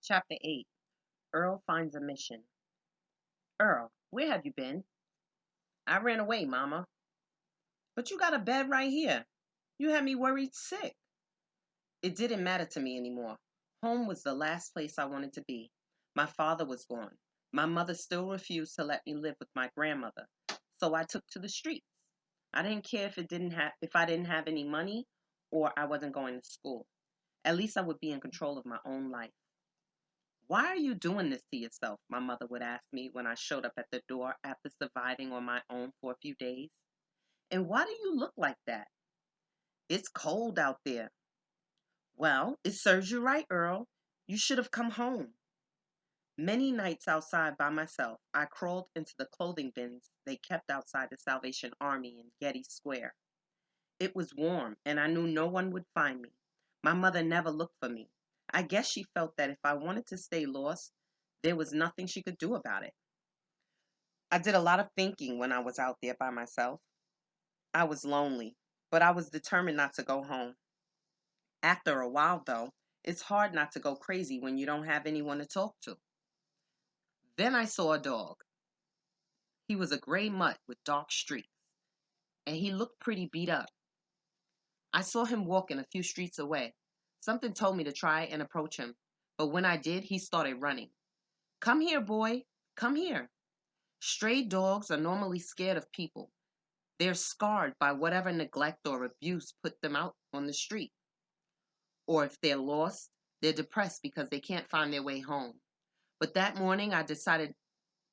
Chapter 8. Earl finds a mission. Earl, where have you been? I ran away, Mama. But you got a bed right here. You had me worried sick. It didn't matter to me anymore. Home was the last place I wanted to be. My father was gone. My mother still refused to let me live with my grandmother. So I took to the streets. I didn't care if I didn't have any money or I wasn't going to school. At least I would be in control of my own life. Why are you doing this to yourself? My mother would ask me when I showed up at the door after surviving on my own for a few days. And why do you look like that? It's cold out there. Well, it serves you right, Earl. You should have come home. Many nights outside by myself, I crawled into the clothing bins they kept outside the Salvation Army in Getty Square. It was warm, and I knew no one would find me. My mother never looked for me. I guess she felt that if I wanted to stay lost, there was nothing she could do about it. I did a lot of thinking when I was out there by myself. I was lonely, but I was determined not to go home. After a while, though, it's hard not to go crazy when you don't have anyone to talk to. Then I saw a dog. He was a gray mutt with dark streaks, and he looked pretty beat up. I saw him walking a few streets away. Something told me to try and approach him, but when I did, he started running. Come here, boy. Come here. Stray dogs are normally scared of people. They're scarred by whatever neglect or abuse put them out on the street. Or if they're lost, they're depressed because they can't find their way home. But that morning, I decided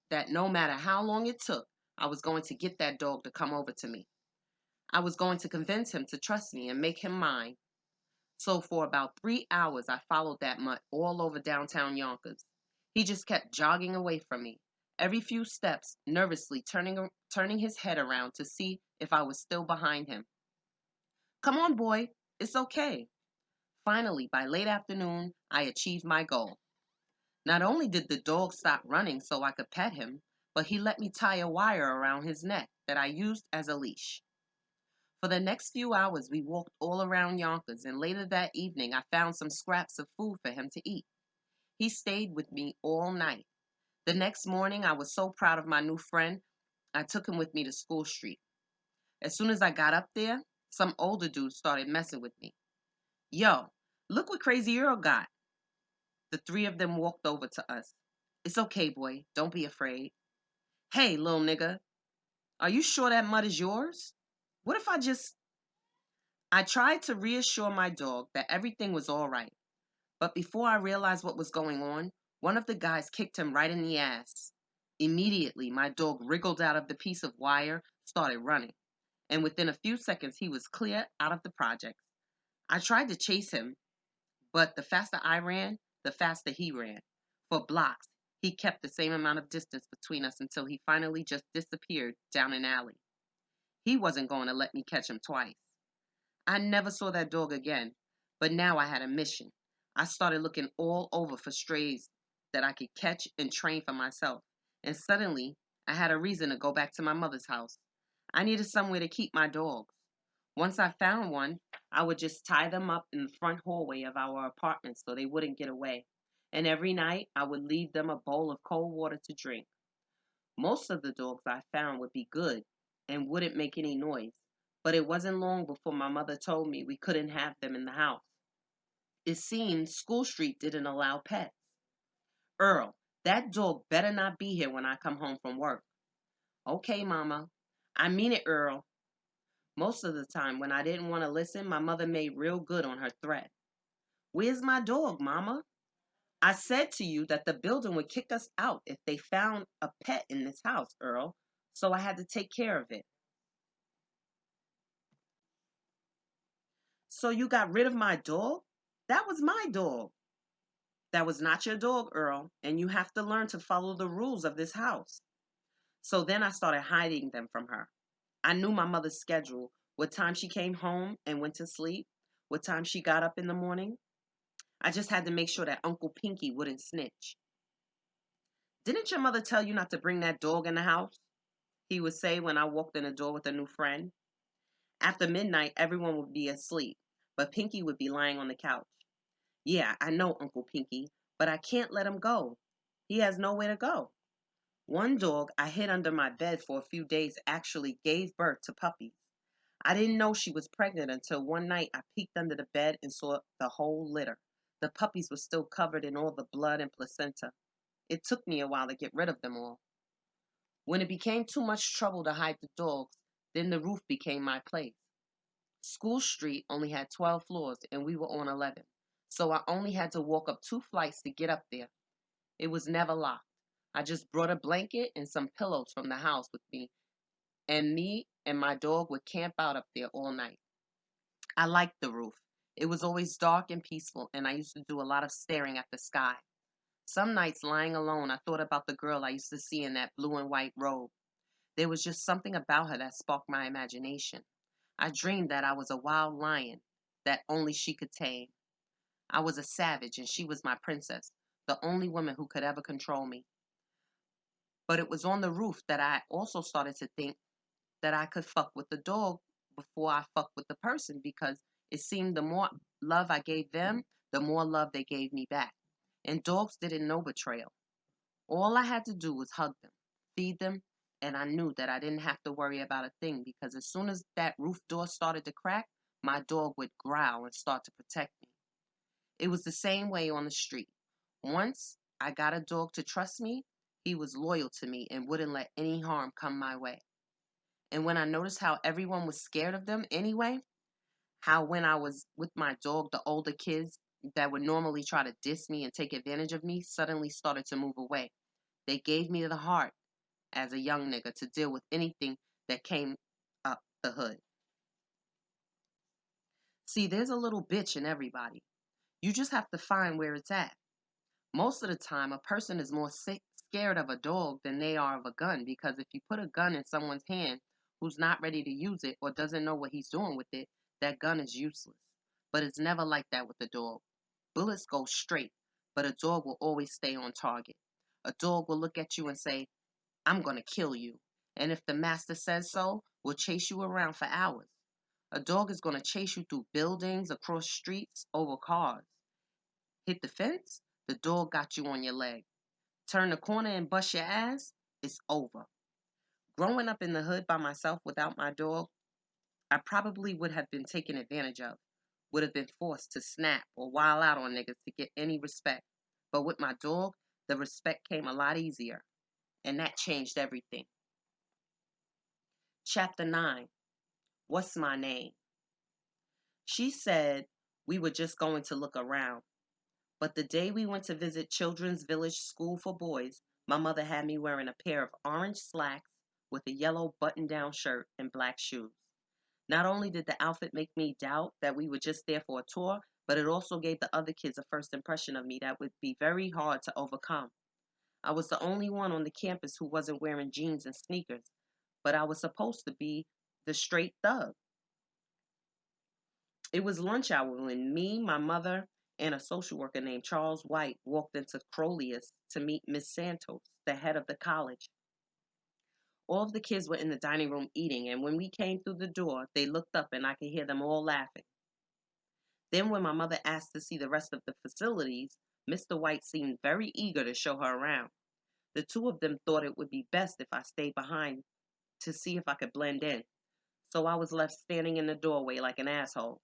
that no matter how long it took, I was going to get that dog to come over to me. I was going to convince him to trust me and make him mine. So for about 3 hours, I followed that mutt all over downtown Yonkers. He just kept jogging away from me, every few steps, nervously turning his head around to see if I was still behind him. Come on, boy. It's okay. Finally, by late afternoon, I achieved my goal. Not only did the dog stop running so I could pet him, but he let me tie a wire around his neck that I used as a leash. For the next few hours, we walked all around Yonkers, and later that evening, I found some scraps of food for him to eat. He stayed with me all night. The next morning, I was so proud of my new friend, I took him with me to School Street. As soon as I got up there, some older dude started messing with me. Yo, look what Crazy Earl got. The three of them walked over to us. It's okay, boy. Don't be afraid. Hey, little nigga, are you sure that mud is yours? What if I just. I tried to reassure my dog that everything was all right, but before I realized what was going on, one of the guys kicked him right in the ass. Immediately, my dog wriggled out of the piece of wire, started running, and within a few seconds, he was clear out of the project. I tried to chase him, but the faster I ran, the faster he ran. For blocks, he kept the same amount of distance between us until he finally just disappeared down an alley. He wasn't going to let me catch him twice. I never saw that dog again, but now I had a mission. I started looking all over for strays that I could catch and train for myself, and suddenly I had a reason to go back to my mother's house. I needed somewhere to keep my dogs. Once I found one, I would just tie them up in the front hallway of our apartment so they wouldn't get away. And every night, I would leave them a bowl of cold water to drink. Most of the dogs I found would be good and wouldn't make any noise, but it wasn't long before my mother told me we couldn't have them in the house. It seems School Street didn't allow pets. Earl, that dog better not be here when I come home from work. Okay, Mama. I mean it, Earl. Most of the time, when I didn't want to listen, my mother made real good on her threat. Where's my dog, Mama? I said to you that the building would kick us out if they found a pet in this house, Earl, so I had to take care of it. So you got rid of my dog? That was my dog. That was not your dog, Earl, and you have to learn to follow the rules of this house. So then I started hiding them from her. I knew my mother's schedule, what time she came home and went to sleep, what time she got up in the morning. I just had to make sure that Uncle Pinky wouldn't snitch. Didn't your mother tell you not to bring that dog in the house? He would say when I walked in the door with a new friend. After midnight, everyone would be asleep, but Pinky would be lying on the couch. Yeah, I know, Uncle Pinky, but I can't let him go. He has nowhere to go. One dog I hid under my bed for a few days actually gave birth to puppies. I didn't know she was pregnant until one night I peeked under the bed and saw the whole litter. The puppies were still covered in all the blood and placenta. It took me a while to get rid of them all. When it became too much trouble to hide the dogs, then the roof became my place. School Street only had 12 floors and we were on 11, so I only had to walk up 2 flights to get up there. It was never locked. I just brought a blanket and some pillows from the house with me and my dog would camp out up there all night. I liked the roof. It was always dark and peaceful, and I used to do a lot of staring at the sky. Some nights, lying alone, I thought about the girl I used to see in that blue and white robe. There was just something about her that sparked my imagination. I dreamed that I was a wild lion that only she could tame. I was a savage, and she was my princess, the only woman who could ever control me. But it was on the roof that I also started to think that I could fuck with the dog before I fucked with the person because it seemed the more love I gave them, the more love they gave me back. And dogs didn't know betrayal. All I had to do was hug them, feed them, and I knew that I didn't have to worry about a thing because as soon as that roof door started to crack, my dog would growl and start to protect me. It was the same way on the street. Once I got a dog to trust me, he was loyal to me and wouldn't let any harm come my way. And when I noticed how everyone was scared of them anyway, how when I was with my dog, the older kids that would normally try to diss me and take advantage of me suddenly started to move away. They gave me the heart as a young nigga to deal with anything that came up the hood. See, there's a little bitch in everybody. You just have to find where it's at. Most of the time, a person is more scared of a dog than they are of a gun because if you put a gun in someone's hand who's not ready to use it or doesn't know what he's doing with it, that gun is useless. But it's never like that with a dog. Bullets go straight, but a dog will always stay on target. A dog will look at you and say, I'm going to kill you. And if the master says so, will chase you around for hours. A dog is going to chase you through buildings, across streets, over cars. Hit the fence, the dog got you on your leg. Turn the corner and bust your ass, it's over. Growing up in the hood by myself without my dog, I probably would have been taken advantage of, would have been forced to snap or wild out on niggas to get any respect. But with my dog, the respect came a lot easier, and that changed everything. Chapter 9. What's my name? She said we were just going to look around. But the day we went to visit Children's Village School for Boys, my mother had me wearing a pair of orange slacks with a yellow button down shirt and black shoes. Not only did the outfit make me doubt that we were just there for a tour, but it also gave the other kids a first impression of me that would be very hard to overcome. I was the only one on the campus who wasn't wearing jeans and sneakers, but I was supposed to be the straight thug. It was lunch hour when me, my mother, and a social worker named Charles White walked into Crolius to meet Miss Santos, the head of the college. All of the kids were in the dining room eating, and when we came through the door, they looked up and I could hear them all laughing. Then, when my mother asked to see the rest of the facilities, Mr. White seemed very eager to show her around. The two of them thought it would be best if I stayed behind to see if I could blend in, so I was left standing in the doorway like an asshole.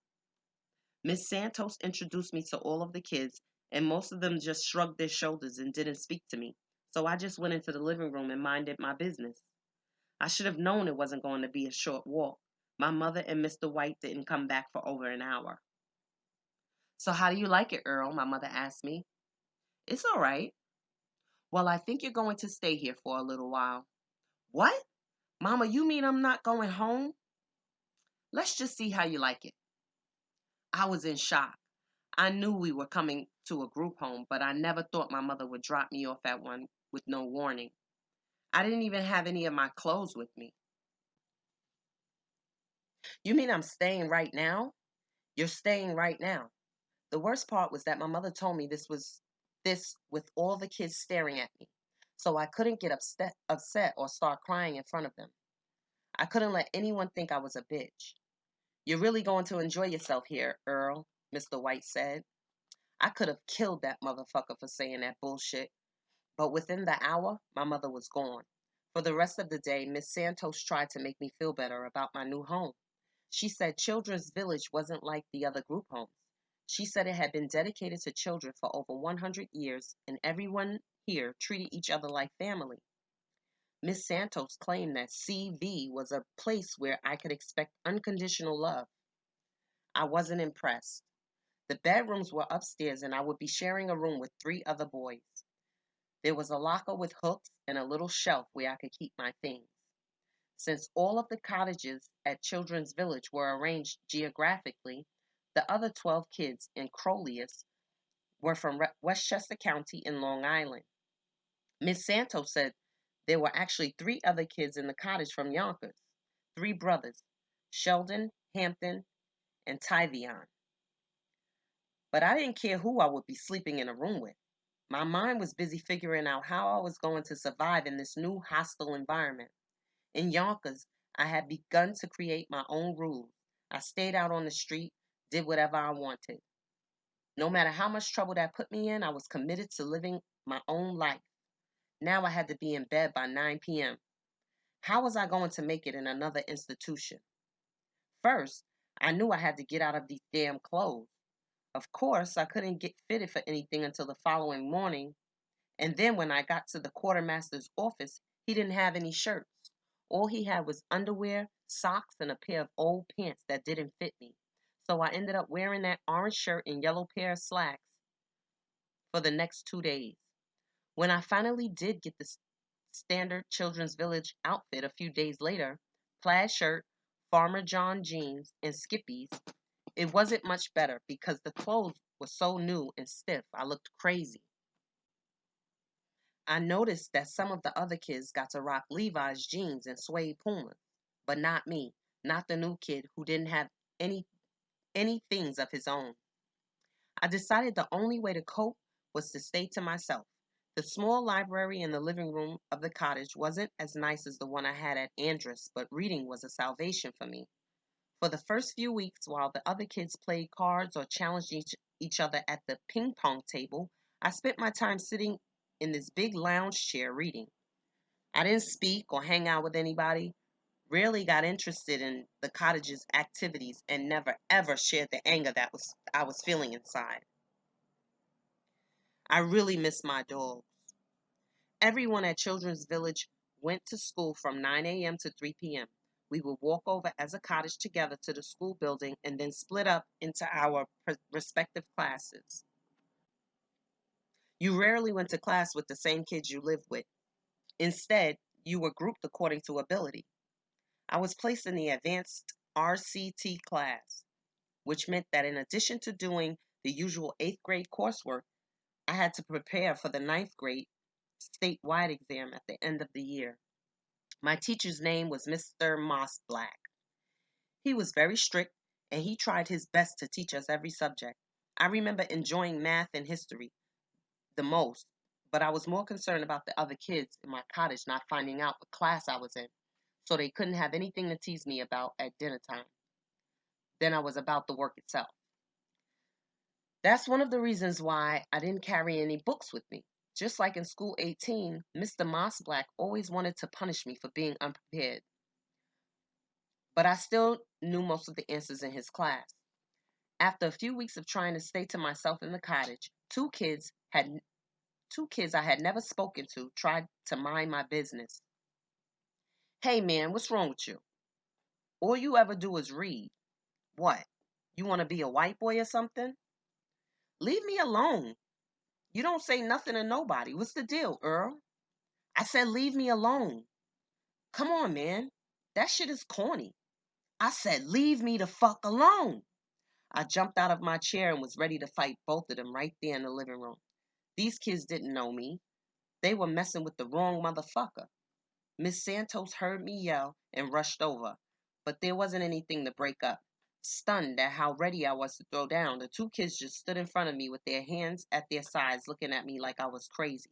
Miss Santos introduced me to all of the kids, and most of them just shrugged their shoulders and didn't speak to me. So I just went into the living room and minded my business. I should have known it wasn't going to be a short walk. My mother and Mr. White didn't come back for over an hour. So how do you like it, Earl? My mother asked me. It's all right. Well, I think you're going to stay here for a little while. What? Mama, you mean I'm not going home? Let's just see how you like it. I was in shock. I knew we were coming to a group home, but I never thought my mother would drop me off at one with no warning. I didn't even have any of my clothes with me. You mean I'm staying right now? You're staying right now. The worst part was that my mother told me this with all the kids staring at me. So I couldn't get upset or start crying in front of them. I couldn't let anyone think I was a bitch. You're really going to enjoy yourself here, Earl, Mr. White said. I could have killed that motherfucker for saying that bullshit. But within the hour, my mother was gone. For the rest of the day, Miss Santos tried to make me feel better about my new home. She said Children's Village wasn't like the other group homes. She said it had been dedicated to children for over 100 years, and everyone here treated each other like family. Miss Santos claimed that CV was a place where I could expect unconditional love. I wasn't impressed. The bedrooms were upstairs, and I would be sharing a room with three other boys. There was a locker with hooks and a little shelf where I could keep my things. Since all of the cottages at Children's Village were arranged geographically, the other 12 kids in Crolius were from Westchester County in Long Island. Miss Santos said there were actually three other kids in the cottage from Yonkers, three brothers, Sheldon, Hampton, and Tyvion. But I didn't care who I would be sleeping in a room with. My mind was busy figuring out how I was going to survive in this new hostile environment. In Yonkers, I had begun to create my own rules. I stayed out on the street, did whatever I wanted. No matter how much trouble that put me in, I was committed to living my own life. Now I had to be in bed by 9 p.m. How was I going to make it in another institution? First, I knew I had to get out of these damn clothes. Of course, I couldn't get fitted for anything until the following morning. And then when I got to the quartermaster's office, he didn't have any shirts. All he had was underwear, socks, and a pair of old pants that didn't fit me. So I ended up wearing that orange shirt and yellow pair of slacks for the next 2 days. When I finally did get the standard Children's Village outfit a few days later, plaid shirt, Farmer John jeans, and skippies, it wasn't much better because the clothes were so new and stiff I looked crazy. I noticed that some of the other kids got to rock Levi's jeans and suede Pumas, but not me, not the new kid who didn't have any any things of his own. I decided the only way to cope was to stay to myself. The small library in the living room of the cottage wasn't as nice as the one I had at Andrus, but reading was a salvation for me. For the first few weeks, while the other kids played cards or challenged each other at the ping pong table, I spent my time sitting in this big lounge chair reading. I didn't speak or hang out with anybody, rarely got interested in the cottage's activities, and never ever shared the anger that I was feeling inside. I really miss my dogs. Everyone at Children's Village went to school from 9 a.m. to 3 p.m. We would walk over as a cottage together to the school building and then split up into our respective classes. You rarely went to class with the same kids you lived with. Instead, you were grouped according to ability. I was placed in the advanced RCT class, which meant that in addition to doing the usual 8th grade coursework, I had to prepare for the 9th grade statewide exam at the end of the year. My teacher's name was Mr. Mossblack. He was very strict and he tried his best to teach us every subject. I remember enjoying math and history the most, but I was more concerned about the other kids in my cottage not finding out what class I was in, so they couldn't have anything to tease me about at dinner time than I was about the work itself. That's one of the reasons why I didn't carry any books with me. Just like in School 18, Mr. Mossblack always wanted to punish me for being unprepared, but I still knew most of the answers in his class. After a few weeks of trying to stay to myself in the cottage, two kids I had never spoken to tried to mind my business. Hey man, what's wrong with you? All you ever do is read. What? You want to be a white boy or something? Leave me alone. You don't say nothing to nobody. What's the deal, Earl? I said leave me alone. Come on, man. That shit is corny. I said leave me the fuck alone. I jumped out of my chair and was ready to fight both of them right there in the living room. These kids didn't know me. They were messing with the wrong motherfucker. Miss Santos heard me yell and rushed over, but there wasn't anything to break up. Stunned at how ready I was to throw down, the two kids just stood in front of me with their hands at their sides looking at me like I was crazy.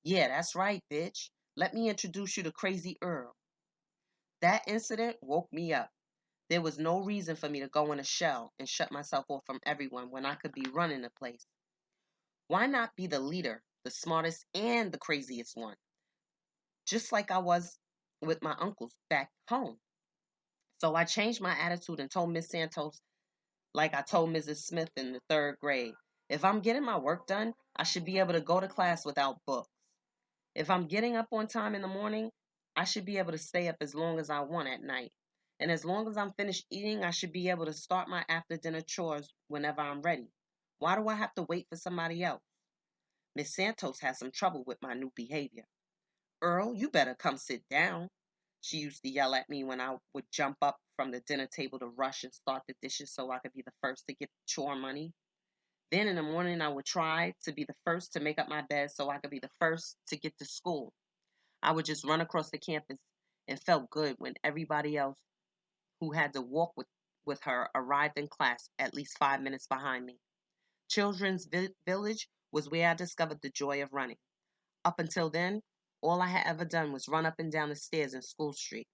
Yeah, that's right, bitch. Let me introduce you to Crazy Earl. That incident woke me up. There was no reason for me to go in a shell and shut myself off from everyone when I could be running the place. Why not be the leader, the smartest, and the craziest one? Just like I was with my uncles back home. So I changed my attitude and told Miss Santos, like I told Mrs. Smith in the third grade, if I'm getting my work done, I should be able to go to class without books. If I'm getting up on time in the morning, I should be able to stay up as long as I want at night. And as long as I'm finished eating, I should be able to start my after dinner chores whenever I'm ready. Why do I have to wait for somebody else? Miss Santos has some trouble with my new behavior. Earl, you better come sit down. She used to yell at me when I would jump up from the dinner table to rush and start the dishes so I could be the first to get chore money. Then in the morning, I would try to be the first to make up my bed so I could be the first to get to school. I would just run across the campus and felt good when everybody else who had to walk with her arrived in class at least 5 minutes behind me. Children's Village was where I discovered the joy of running. Up until then, all I had ever done was run up and down the stairs in School Street.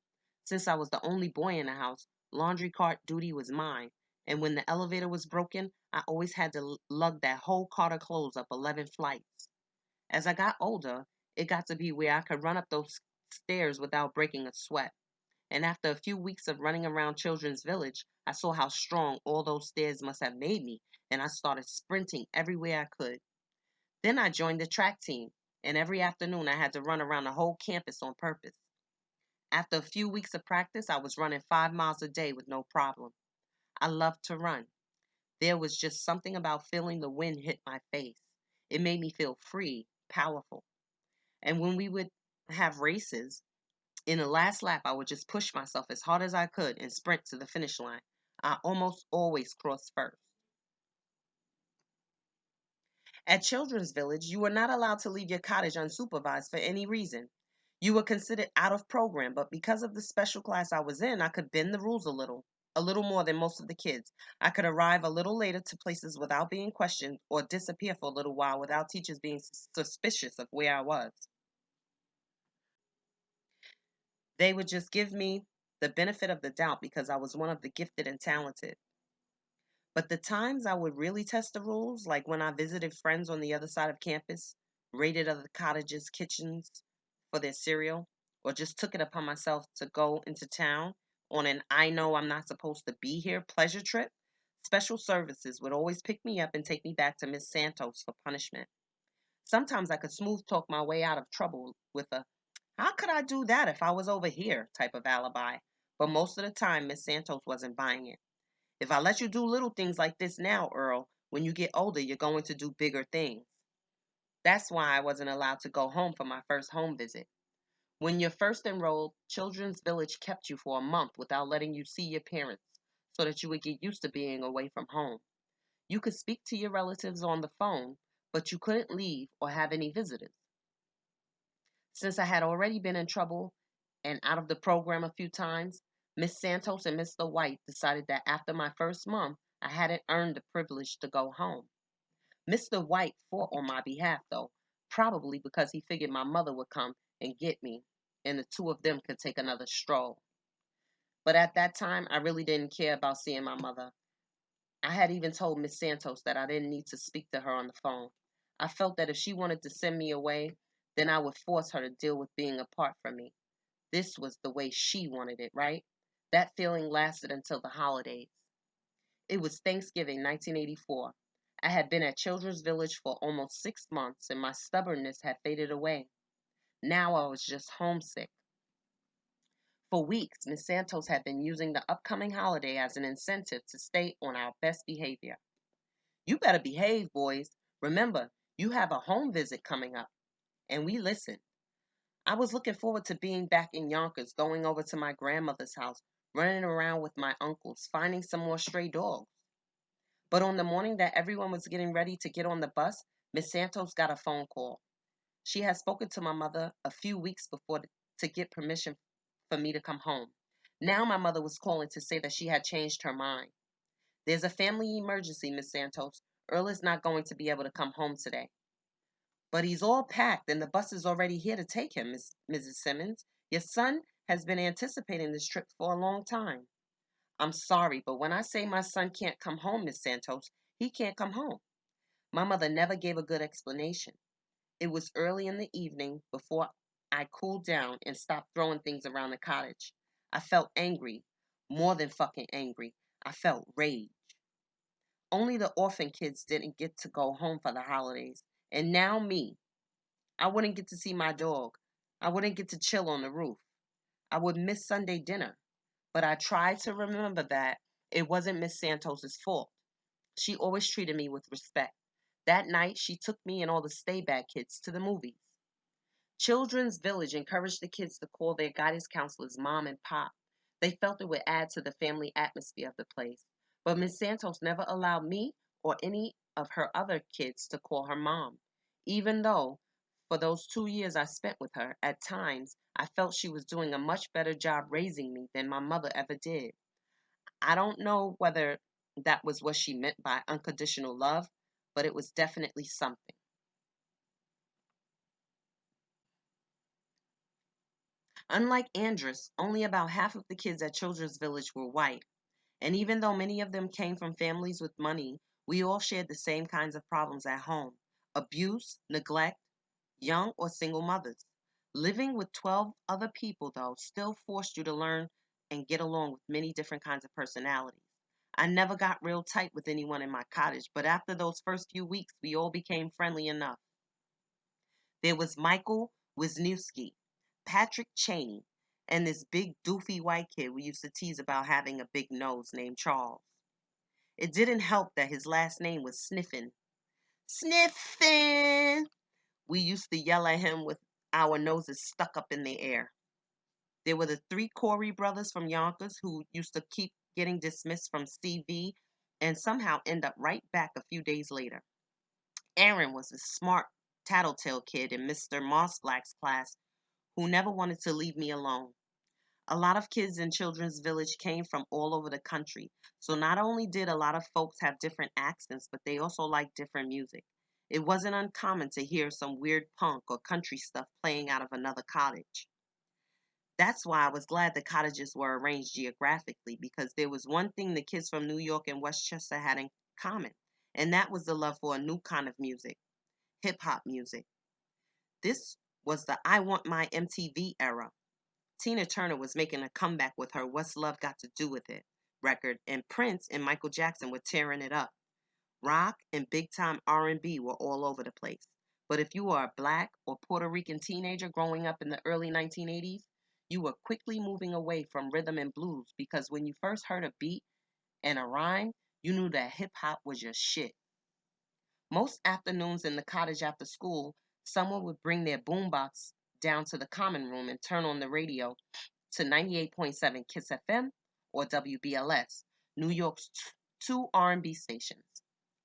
Since I was the only boy in the house, laundry cart duty was mine, and when the elevator was broken, I always had to lug that whole cart of clothes up 11 flights. As I got older, it got to be where I could run up those stairs without breaking a sweat. And after a few weeks of running around Children's Village, I saw how strong all those stairs must have made me, and I started sprinting everywhere I could. Then I joined the track team, and every afternoon I had to run around the whole campus on purpose. After a few weeks of practice, I was running 5 miles a day with no problem. I loved to run. There was just something about feeling the wind hit my face. It made me feel free, powerful. And when we would have races, in the last lap, I would just push myself as hard as I could and sprint to the finish line. I almost always crossed first. At Children's Village, you were not allowed to leave your cottage unsupervised for any reason. You were considered out of program, but because of the special class I was in, I could bend the rules a little more than most of the kids. I could arrive a little later to places without being questioned or disappear for a little while without teachers being suspicious of where I was. They would just give me the benefit of the doubt because I was one of the gifted and talented. But the times I would really test the rules, like when I visited friends on the other side of campus, raided other cottages' kitchens for their cereal, or just took it upon myself to go into town on an I know I'm not supposed to be here pleasure trip, special services would always pick me up and take me back to Miss Santos for punishment. Sometimes I could smooth talk my way out of trouble with a how could I do that if I was over here type of alibi, but most of the time Miss Santos wasn't buying it. If I let you do little things like this now, Earl, when you get older, you're going to do bigger things. That's why I wasn't allowed to go home for my first home visit. When you're first enrolled, Children's Village kept you for a month without letting you see your parents so that you would get used to being away from home. You could speak to your relatives on the phone, but you couldn't leave or have any visitors. Since I had already been in trouble and out of the program a few times, Miss Santos and Mr. White decided that after my first month, I hadn't earned the privilege to go home. Mr. White fought on my behalf, though, probably because he figured my mother would come and get me, and the two of them could take another stroll. But at that time, I really didn't care about seeing my mother. I had even told Miss Santos that I didn't need to speak to her on the phone. I felt that if she wanted to send me away, then I would force her to deal with being apart from me. This was the way she wanted it, right? That feeling lasted until the holidays. It was Thanksgiving 1984. I had been at Children's Village for almost 6 months and my stubbornness had faded away. Now I was just homesick. For weeks, Miss Santos had been using the upcoming holiday as an incentive to stay on our best behavior. You better behave, boys. Remember, you have a home visit coming up. And we listened. I was looking forward to being back in Yonkers, going over to my grandmother's house, running around with my uncles, finding some more stray dogs. But on the morning that everyone was getting ready to get on the bus, Miss Santos got a phone call. She had spoken to my mother a few weeks before to get permission for me to come home. Now my mother was calling to say that she had changed her mind. There's a family emergency, Miss Santos. Earl is not going to be able to come home today. But he's all packed and the bus is already here to take him, Mrs. Simmons. Your son has been anticipating this trip for a long time. I'm sorry, but when I say my son can't come home, Miss Santos, he can't come home. My mother never gave a good explanation. It was early in the evening before I cooled down and stopped throwing things around the cottage. I felt angry, more than fucking angry. I felt rage. Only the orphan kids didn't get to go home for the holidays. And now me. I wouldn't get to see my dog. I wouldn't get to chill on the roof. I would miss Sunday dinner. But I tried to remember that it wasn't Miss Santos's fault. She always treated me with respect. That night, she took me and all the stay back kids to the movies. Children's Village encouraged the kids to call their guidance counselors mom and pop. They felt it would add to the family atmosphere of the place. But Miss Santos never allowed me or any of her other kids to call her mom. Even though, for those 2 years I spent with her, at times I felt she was doing a much better job raising me than my mother ever did. I don't know whether that was what she meant by unconditional love, but it was definitely something. Unlike Andrus, only about half of the kids at Children's Village were white, and even though many of them came from families with money, we all shared the same kinds of problems at home: abuse, neglect, young or single mothers. Living with 12 other people, though, still forced you to learn and get along with many different kinds of personalities. I never got real tight with anyone in my cottage, but after those first few weeks, we all became friendly enough. There was Michael Wisniewski, Patrick Cheney, and this big doofy white kid we used to tease about having a big nose named Charles. It didn't help that his last name was Sniffin. Sniffin! We used to yell at him with our noses stuck up in the air. There were the three Corey brothers from Yonkers who used to keep getting dismissed from CV and somehow end up right back a few days later. Aaron was the smart tattletale kid in Mr. Mossblack's class who never wanted to leave me alone. A lot of kids in Children's Village came from all over the country, so not only did a lot of folks have different accents, but they also liked different music. It wasn't uncommon to hear some weird punk or country stuff playing out of another cottage. That's why I was glad the cottages were arranged geographically, because there was one thing the kids from New York and Westchester had in common, and that was the love for a new kind of music: hip hop music. This was the I Want My MTV era. Tina Turner was making a comeback with her What's Love Got to Do with It record, and Prince and Michael Jackson were tearing it up. Rock and big time R&B were all over the place. But if you were a black or Puerto Rican teenager growing up in the early 1980s, you were quickly moving away from rhythm and blues, because when you first heard a beat and a rhyme, you knew that hip hop was your shit. Most afternoons in the cottage after school, someone would bring their boombox down to the common room and turn on the radio to 98.7 Kiss FM or WBLS, New York's two R&B stations.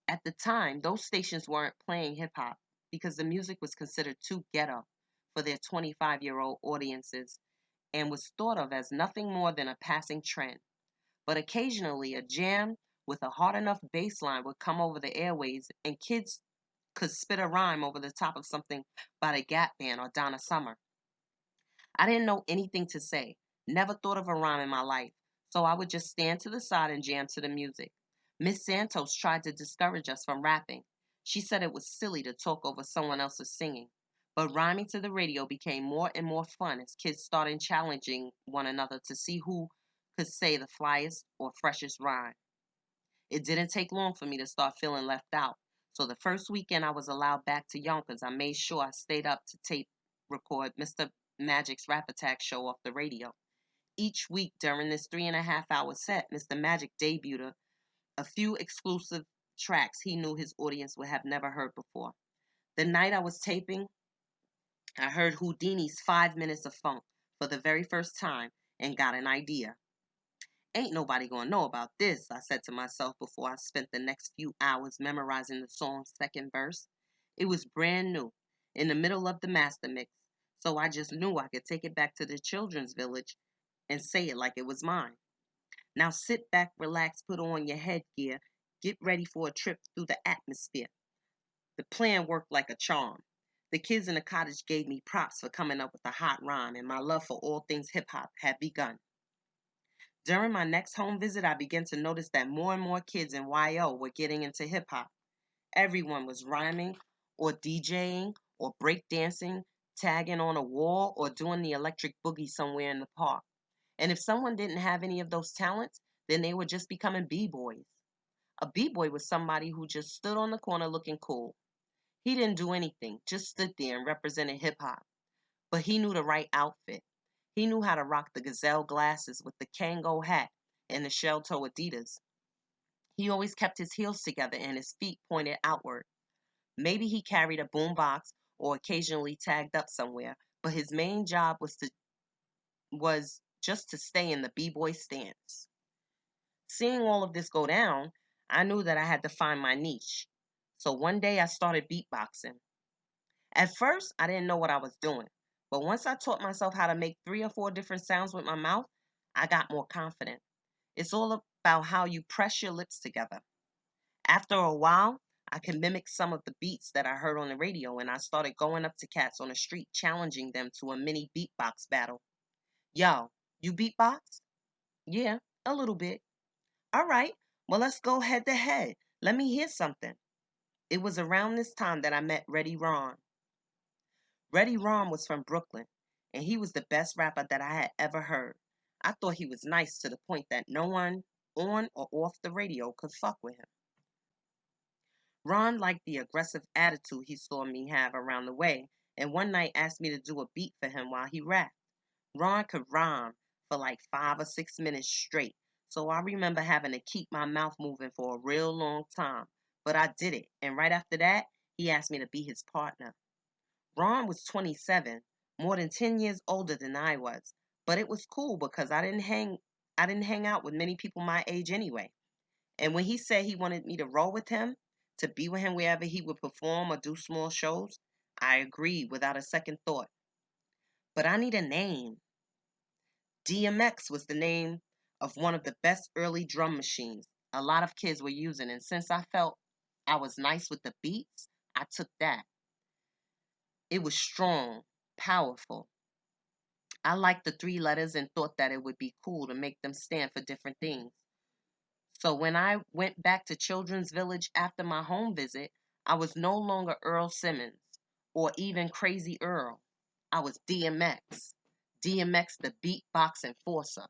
At the time, those stations weren't playing hip hop because the music was considered too ghetto for their 25-year-old audiences and was thought of as nothing more than a passing trend. But occasionally, a jam with a hard enough bass line would come over the airways, and kids could spit a rhyme over the top of something by the Gap Band or Donna Summer. I didn't know anything to say, never thought of a rhyme in my life, so I would just stand to the side and jam to the music. Miss Santos tried to discourage us from rapping. She said it was silly to talk over someone else's singing. But rhyming to the radio became more and more fun as kids started challenging one another to see who could say the flyest or freshest rhyme. It didn't take long for me to start feeling left out. So the first weekend I was allowed back to Yonkers, I made sure I stayed up to tape record Mr. Magic's Rap Attack show off the radio. Each week during this 3.5 hour set, Mr. Magic debuted a few exclusive tracks he knew his audience would have never heard before. The night I was taping, I heard Houdini's 5 Minutes of Funk for the very first time and got an idea. Ain't nobody gonna know about this, I said to myself before I spent the next few hours memorizing the song's second verse. It was brand new, in the middle of the master mix, so I just knew I could take it back to the children's village and say it like it was mine. Now sit back, relax, put on your headgear, get ready for a trip through the atmosphere. The plan worked like a charm. The kids in the cottage gave me props for coming up with a hot rhyme, and my love for all things hip hop had begun. During my next home visit, I began to notice that more and more kids in YO were getting into hip hop. Everyone was rhyming or DJing or breakdancing, tagging on a wall, or doing the electric boogie somewhere in the park. And if someone didn't have any of those talents, then they were just becoming B-boys. A B-boy was somebody who just stood on the corner looking cool. He didn't do anything, just stood there and represented hip hop. But he knew the right outfit. He knew how to rock the gazelle glasses with the Kango hat and the shell toe Adidas. He always kept his heels together and his feet pointed outward. Maybe he carried a boombox or occasionally tagged up somewhere, but his main job was just to stay in the b-boy stance. Seeing all of this go down, I knew that I had to find my niche. So one day I started beatboxing. At first, I didn't know what I was doing, but once I taught myself how to make 3 or 4 different sounds with my mouth, I got more confident. It's all about how you press your lips together. After a while, I could mimic some of the beats that I heard on the radio, and I started going up to cats on the street challenging them to a mini beatbox battle. Yo, you beatbox? Yeah, a little bit. All right, well, let's go head to head. Let me hear something. It was around this time that I met Reddy Ron. Reddy Ron was from Brooklyn, and he was the best rapper that I had ever heard. I thought he was nice to the point that no one on or off the radio could fuck with him. Ron liked the aggressive attitude he saw me have around the way, and one night asked me to do a beat for him while he rapped. Ron could rhyme for like 5 or 6 minutes straight, so I remember having to keep my mouth moving for a real long time. But I did it, and right after that, he asked me to be his partner. Ron was 27, more than 10 years older than I was, but it was cool because I didn't hang out with many people my age anyway. And when he said he wanted me to roll with him, to be with him wherever he would perform or do small shows, I agreed without a second thought. But I need a name. DMX was the name of one of the best early drum machines a lot of kids were using, and since I felt I was nice with the beats, I took that. It was strong, powerful. I liked the 3 letters and thought that it would be cool to make them stand for different things. So when I went back to Children's Village after my home visit, I was no longer Earl Simmons or even Crazy Earl. I was DMX. DMX, the beatbox enforcer.